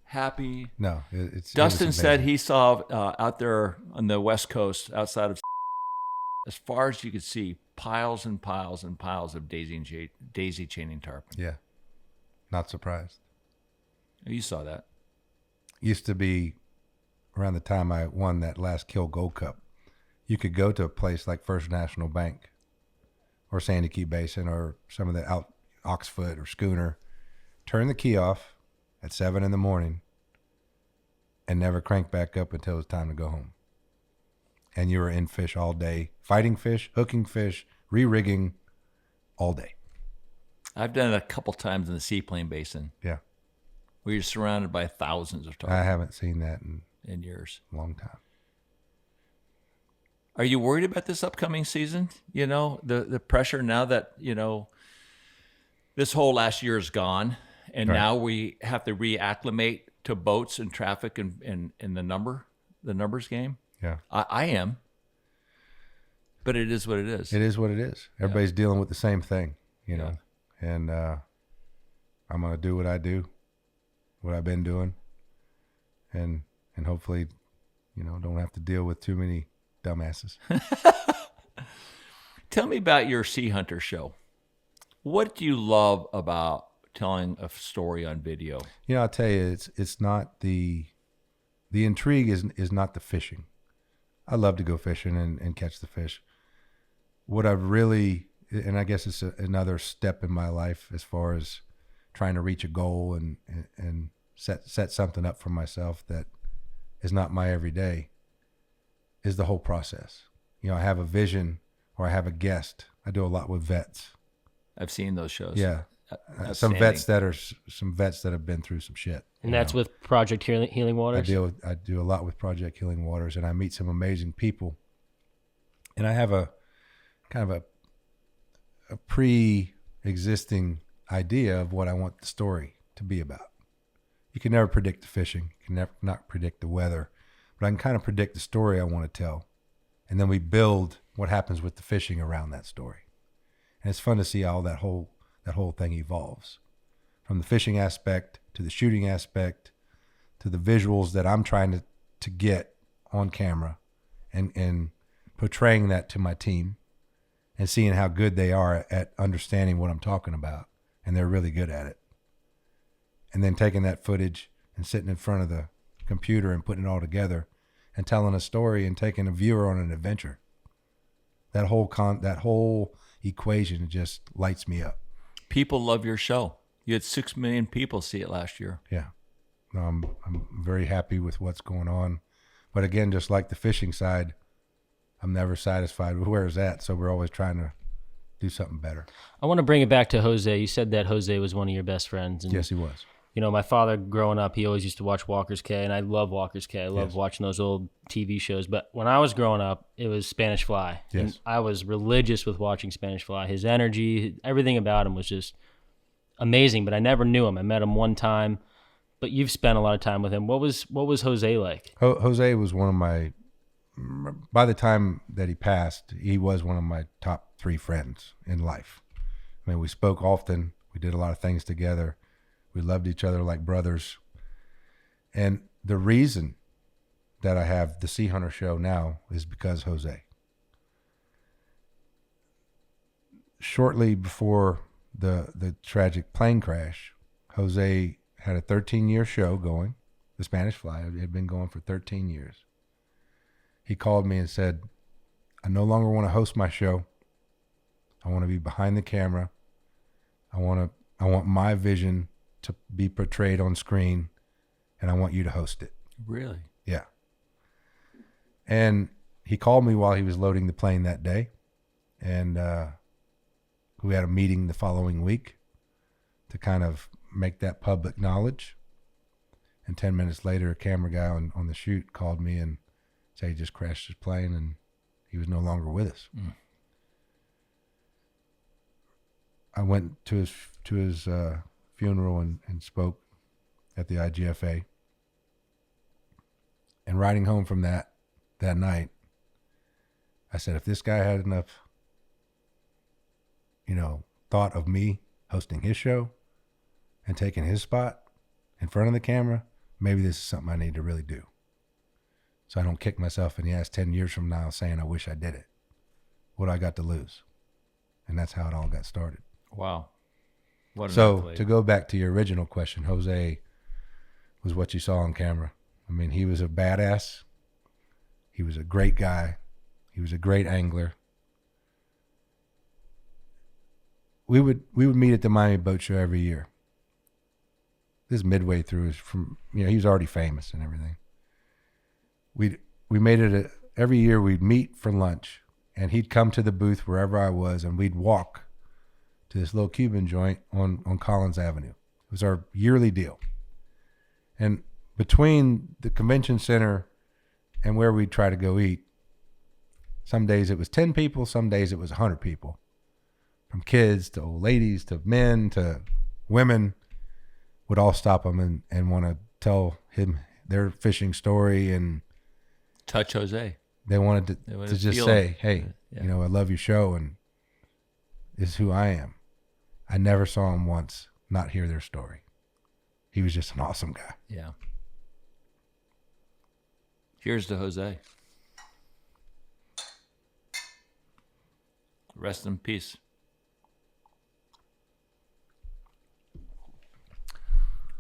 happy. No, it's Dustin said he saw out there on the West Coast, outside of, as far as you could see, piles and piles and piles of daisy chaining tarpon. Yeah. Not surprised. You saw that. Used to be around the time I won that last Kill Gold Cup. You could go to a place like First National Bank or Sandy Key Basin or some of the Oxfoot or Schooner, turn the key off at 7 a.m. and never crank back up until it's time to go home. And you were in fish all day, fighting fish, hooking fish, re-rigging all day. I've done it a couple times in the Seaplain Basin. Yeah. Where you're surrounded by thousands of tarpon. I haven't seen that in years. A long time. Are you worried about this upcoming season? You know, the pressure now that, you know, this whole last year is gone, and now we have to reacclimate to boats and traffic and the numbers game. Yeah. I am. But it is what it is. It is what it is. Everybody's dealing with the same thing, you know. And I'm going to do what I do, what I've been doing, and hopefully, you know, don't have to deal with too many dumbasses. Tell me about your Sea Hunter show. What do you love about telling a story on video? You know, I'll tell you, it's not the intrigue is not the fishing. I love to go fishing and catch the fish. What I've really, and I guess it's another step in my life as far as trying to reach a goal and set something up for myself that is not my everyday, is the whole process. You know, I have a vision or I have a guest. I do a lot with vets. I've seen those shows. Yeah. Some vets that have been through some shit. And that's with Project Healing Waters? I do a lot with Project Healing Waters, and I meet some amazing people. And I have a kind of a pre-existing idea of what I want the story to be about. You can never predict the fishing. You can never not predict the weather. But I can kind of predict the story I want to tell. And then we build what happens with the fishing around that story. And it's fun to see how that whole thing evolves. From the fishing aspect to the shooting aspect to the visuals that I'm trying to get on camera and portraying that to my team and seeing how good they are at understanding what I'm talking about. And they're really good at it. And then taking that footage and sitting in front of the computer and putting it all together and telling a story and taking a viewer on an adventure. That whole equation just lights me up. People love your show. You had 6 million people see it last year. Yeah. No, I'm very happy with what's going on. But again, just like the fishing side, I'm never satisfied with where it's at. So we're always trying to do something better. I want to bring it back to Jose. You said that Jose was one of your best friends. And, yes, he was. You know, my father growing up, he always used to watch Walker's Cay, and I love Walker's Cay. I love watching those old TV shows. But when I was growing up, it was Spanish Fly. Yes. And I was religious with watching Spanish Fly. His energy, everything about him was just amazing, but I never knew him. I met him one time, but you've spent a lot of time with him. What was Jose like? Jose was one of my, by the time that he passed, he was one of my top 3 friends in life. I mean, we spoke often. We did a lot of things together. We loved each other like brothers. And the reason that I have the Sea Hunter show now is because Jose. Shortly before the tragic plane crash, Jose had a 13-year show going, the Spanish Fly. It had been going for 13 years. He called me and said, I no longer want to host my show. I want to be behind the camera. I want my vision to be portrayed on screen, and I want you to host it. Really? Yeah. And he called me while he was loading the plane that day, and we had a meeting the following week to kind of make that public knowledge. And 10 minutes later, a camera guy on the shoot called me and said he just crashed his plane and he was no longer with us. Mm. I went to his funeral and spoke at the IGFA. And riding home from that night, I said, if this guy had enough, thought of me hosting his show and taking his spot in front of the camera, maybe this is something I need to really do. So I don't kick myself in the ass 10 years from now saying I wish I did it. What I got to lose? And that's how it all got started. Wow. What an So athlete. to go back to your original question, Jose was what you saw on camera. I mean, he was a badass. He was a great guy. He was a great angler. We would meet at the Miami Boat Show every year. This is midway through he was already famous and everything. We made it every year we'd meet for lunch, and he'd come to the booth wherever I was, and we'd walk to this little Cuban joint on Collins Avenue. It was our yearly deal. And between the convention center and where we'd try to go eat, some days it was 10 people, some days it was 100 people. From kids to old ladies to men to women would all stop him and want to tell him their fishing story, and touch Jose. they wanted to just say, hey, Yeah. I love your show and this is who I am. I never saw him once not hear their story. He was just an awesome guy. Yeah. Here's to Jose. Rest in peace.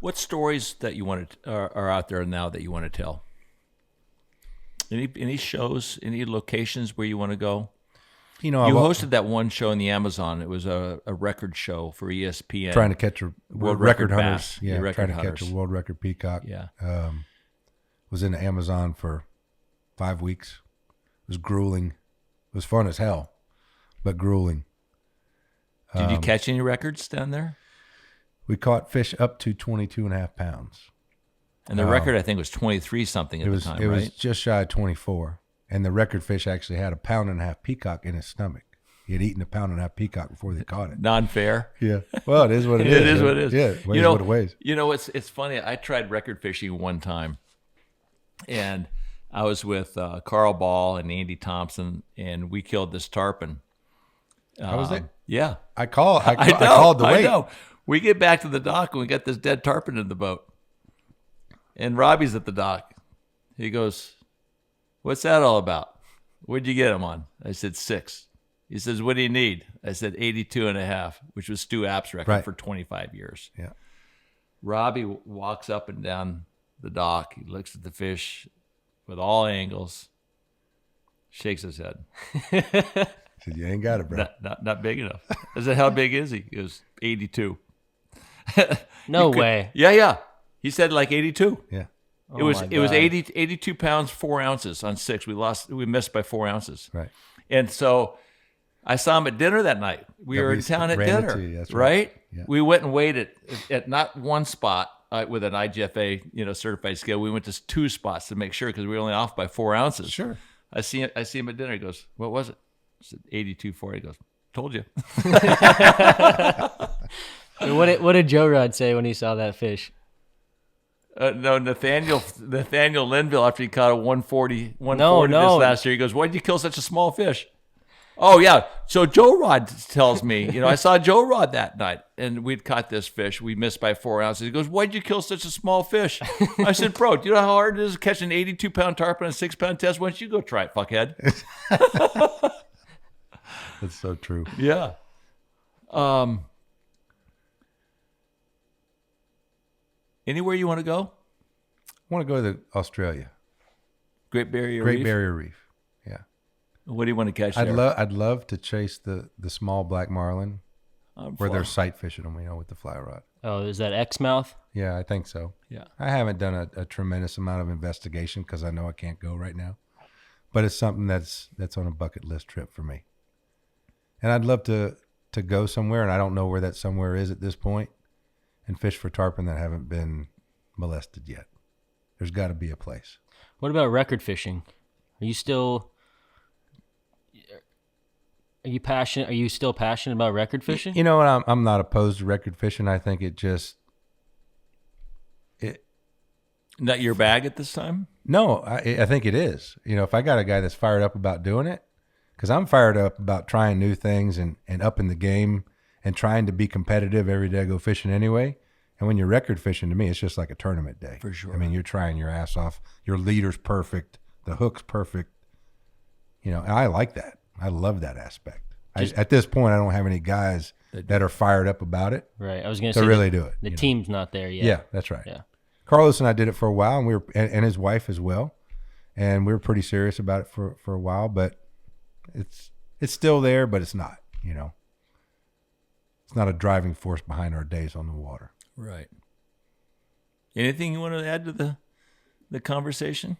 What stories that you want to are out there now that you want to tell? Any shows, any locations where you want to go? You hosted that one show in the Amazon. It was a record show for ESPN. Trying to catch a World record record hunters. bass. Yeah, Record trying to hunters. catch a world record peacock. Yeah. Was in the Amazon for 5 weeks. It was grueling. It was fun as hell, but grueling. Did you catch any records down there? We caught fish up to 22.5 pounds. And the record, I think, was 23 something at the time, It right? was just shy of 24. And the record fish actually had 1.5 pound peacock in his stomach. He had eaten 1.5 pound peacock before they caught it. Non-fair. Yeah. Well, it is what it is. It is what it is. Yeah. It weighs what it weighs. It's funny. I tried record fishing one time, and I was with Carl Ball and Andy Thompson, and we killed this tarpon. How was it? Yeah. I called the I weight. know. We get back to the dock, and we got this dead tarpon in the boat. And Robbie's at the dock. He goes, what's that all about? What'd you get him on? I said 6. He says, what do you need? I said 82.5, which was Stu App's record for 25 years. Yeah. Robbie walks up and down the dock. He looks at the fish with all angles, shakes his head. I said, you ain't got it, bro. Not big enough. I said, how big is he? He goes, 82. No way. Yeah. He said like 82. Yeah. It was 82 pounds, 4 ounces on 6. We missed by 4 ounces. Right. And so I saw him at dinner that night. We were in town at ran dinner, into you, that's right? Yeah. We went and weighed at not one spot with an IGFA, certified scale. We went to 2 spots to make sure because we were only off by 4 ounces. Sure. I see him at dinner. He goes, "What was it?" I said, 82.4. He goes, "Told you." What did Joe Rod say when he saw that fish? No, Nathaniel Linville, after he caught a 140 No. this last year, he goes, "Why did you kill such a small fish?" Oh, yeah. So Joe Rod tells me, I saw Joe Rod that night, and we'd caught this fish. We missed by 4 ounces. He goes, "Why'd you kill such a small fish?" I said, "Bro, do you know how hard it is to catch an 82-pound tarpon on a 6-pound test? Why don't you go try it, fuckhead?" That's so true. Yeah. Anywhere you want to go? I want to go to Australia. Great Barrier Reef? Great Barrier Reef. Yeah. What do you want to catch there? I'd love to chase the small black marlin where they're sight fishing them, with the fly rod. Oh, is that Exmouth? Yeah, I think so. Yeah. I haven't done a tremendous amount of investigation because I know I can't go right now. But it's something that's on a bucket list trip for me. And I'd love to go somewhere, and I don't know where that somewhere is at this point, and fish for tarpon that haven't been molested yet. There's got to be a place. What about record fishing? Are you still passionate? Are you still passionate about record fishing? You know what? I'm not opposed to record fishing. I think it Not your bag at this time? No, I think it is. If I got a guy that's fired up about doing it, because I'm fired up about trying new things and upping the game and trying to be competitive every day I go fishing anyway. And when you're record fishing, to me, it's just like a tournament day. For sure. I mean, you're trying your ass off. Your leader's perfect. The hook's perfect. I like that. I love that aspect. At this point, I don't have any guys that are fired up about it. Right. I was going to say really do it. The team's not there yet. Yeah, that's right. Yeah. Carlos and I did it for a while, and and his wife as well, and we were pretty serious about it for a while. But it's still there, but it's not. It's not a driving force behind our days on the water. Right. Anything you want to add to the conversation?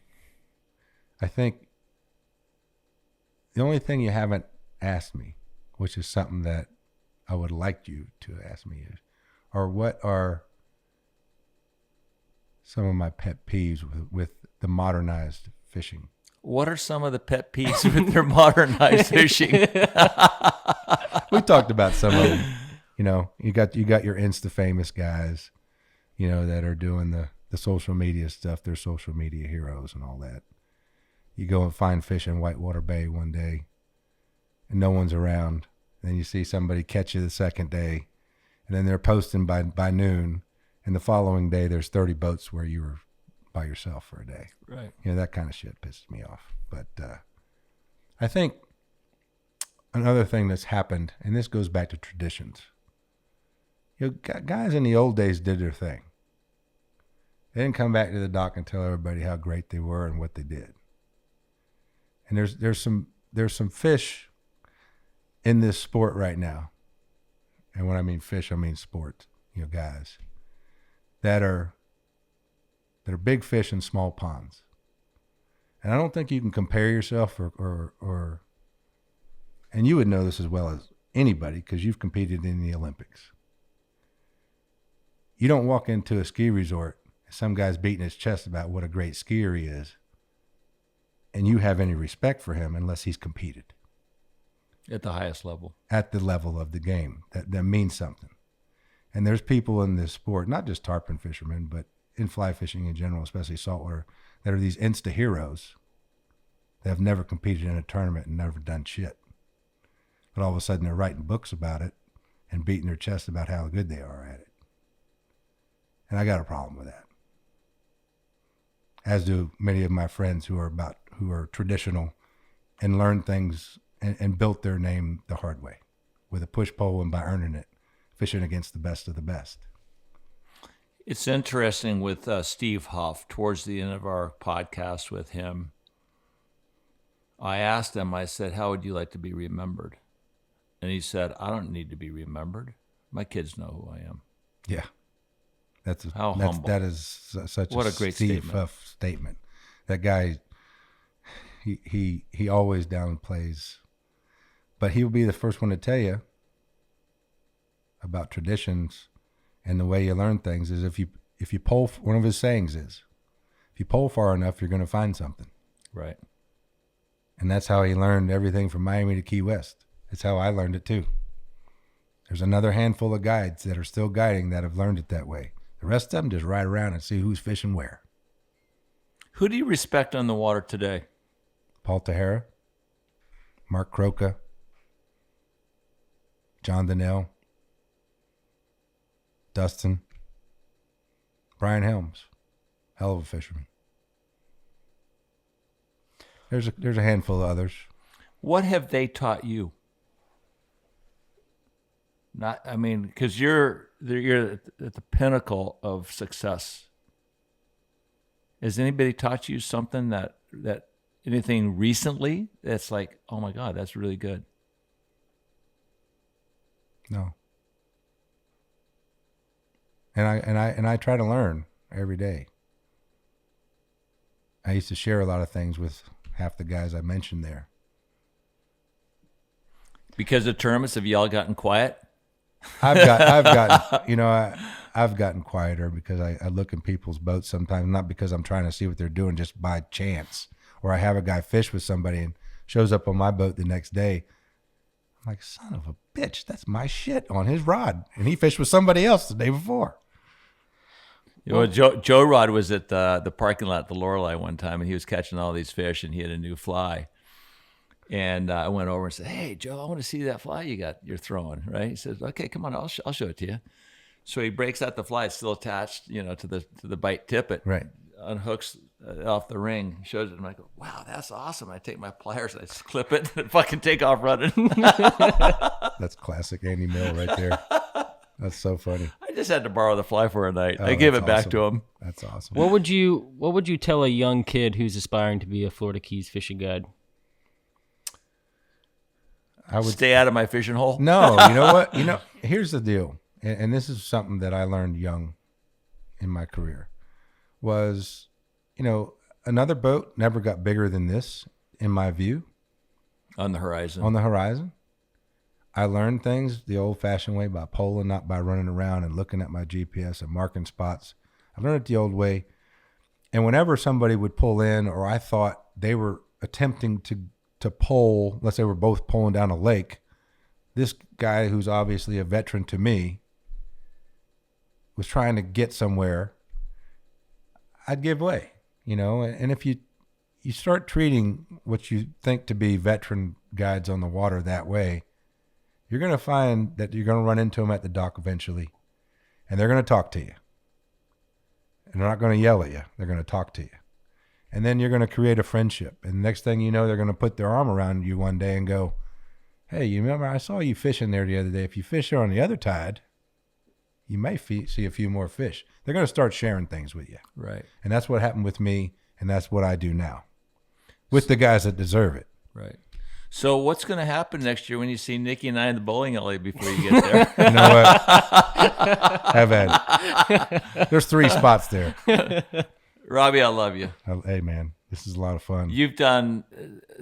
I think the only thing you haven't asked me, which is something that I would like you to ask me, is, or what are some of my pet peeves with the modernized fishing? What are some of the pet peeves with their modernized fishing? We talked about some of them. You got your Insta famous guys, that are doing the social media stuff. They're social media heroes and all that. You go and find fish in Whitewater Bay one day and no one's around. Then you see somebody catch you the second day, and then they're posting by noon, and the following day there's 30 boats where you were by yourself for a day. Right. That kind of shit pisses me off. But I think another thing that's happened, and this goes back to traditions. Guys in the old days did their thing. They didn't come back to the dock and tell everybody how great they were and what they did. And there's some fish in this sport right now. And when I mean fish, I mean sport. Guys that are big fish in small ponds. And I don't think you can compare yourself or and you would know this as well as anybody because you've competed in the Olympics. You don't walk into a ski resort and some guy's beating his chest about what a great skier he is, and you have any respect for him unless he's competed. At the highest level. At the level of the game. That means something. And there's people in this sport, not just tarpon fishermen, but in fly fishing in general, especially saltwater, that are these insta heroes that have never competed in a tournament and never done shit. But all of a sudden they're writing books about it and beating their chest about how good they are at it. And I got a problem with that. As do many of my friends who are traditional and learn things and built their name the hard way with a push pole and by earning it, fishing against the best of the best. It's interesting with Steve Huff, towards the end of our podcast with him, I asked him, I said, "How would you like to be remembered?" And he said, "I don't need to be remembered. My kids know who I am." Yeah. Humble. That is such what a great Steve statement. Huff statement. That guy, he always downplays, but he'll be the first one to tell you about traditions and the way you learn things is if you pull, one of his sayings is, if you pull far enough, you're going to find something. Right. And that's how he learned everything from Miami to Key West. That's how I learned it too. There's another handful of guides that are still guiding that have learned it that way. The rest of them just ride around and see who's fishing where. Who do you respect on the water today? Paul Tahara, Mark Croca, John Donnell, Dustin, Brian Helms, hell of a fisherman. There's a handful of others. What have they taught you? Because you're at the pinnacle of success. Has anybody taught you something that anything recently that's like, oh my God, that's really good? No. And I try to learn every day. I used to share a lot of things with half the guys I mentioned there. Because of tournaments, have y'all gotten quiet? I've gotten quieter because I look in people's boats sometimes, not because I'm trying to see what they're doing, just by chance. Or I have a guy fish with somebody and shows up on my boat the next day. I'm like, son of a bitch, that's my shit on his rod. And he fished with somebody else the day before. Joe Rod was at the parking lot at the Lorelei one time, and he was catching all these fish, and he had a new fly. And I went over and said, "Hey, Joe, I want to see that fly you're throwing." Right? He says, "Okay, come on, I'll show it to you." So he breaks out the fly; it's still attached, to the bite tippet. Right. Unhooks off the ring, shows it, and I go, "Wow, that's awesome!" I take my pliers, I just clip it, and fucking take off running. That's classic Andy Mill right there. That's so funny. I just had to borrow the fly for a night. Oh, I gave it that's back awesome. to him. That's awesome. What would you tell a young kid who's aspiring to be a Florida Keys fishing guide? I would Stay out of my fishing hole. No, you know what? Here's the deal, and this is something that I learned young in my career, was, another boat never got bigger than this, in my view. On the horizon. On the horizon. I learned things the old-fashioned way, by polling, not by running around and looking at my GPS and marking spots. I learned it the old way. And whenever somebody would pull in, or I thought they were attempting to pole, let's say we're both pulling down a lake, this guy who's obviously a veteran to me was trying to get somewhere, I'd give way, And if you start treating what you think to be veteran guides on the water that way, you're going to find that you're going to run into them at the dock eventually, and they're going to talk to you. And they're not going to yell at you. They're going to talk to you. And then you're going to create a friendship. And the next thing you know, they're going to put their arm around you one day and go, "Hey, you remember I saw you fishing there the other day. If you fish there on the other tide, you may see a few more fish." They're going to start sharing things with you. Right. And that's what happened with me, and that's what I do now with the guys that deserve it. Right. So what's going to happen next year when you see Nikki and I in the bowling alley before you get there? You know what? Have at it. There's 3 spots there. Robbie, I love you. Hey, man, this is a lot of fun. You've done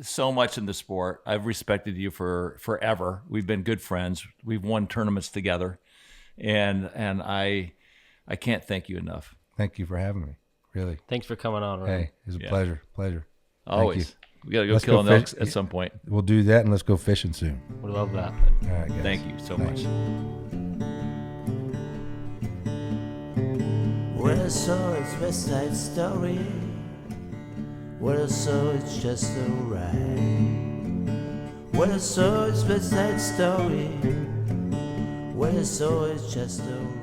so much in the sport. I've respected you for forever. We've been good friends. We've won tournaments together, and I can't thank you enough. Thank you for having me. Really. Thanks for coming on, Rob. Hey, it was a pleasure. Pleasure. Always. Thank you. We got to go Let's kill go an elk fish. at some point. We'll do that, and let's go fishing soon. We love that. All right, guys. Thank you so Thanks. much. What I saw is West Side Story. What I saw is just a ride. What I saw is West Side Story. What I saw is just a ride.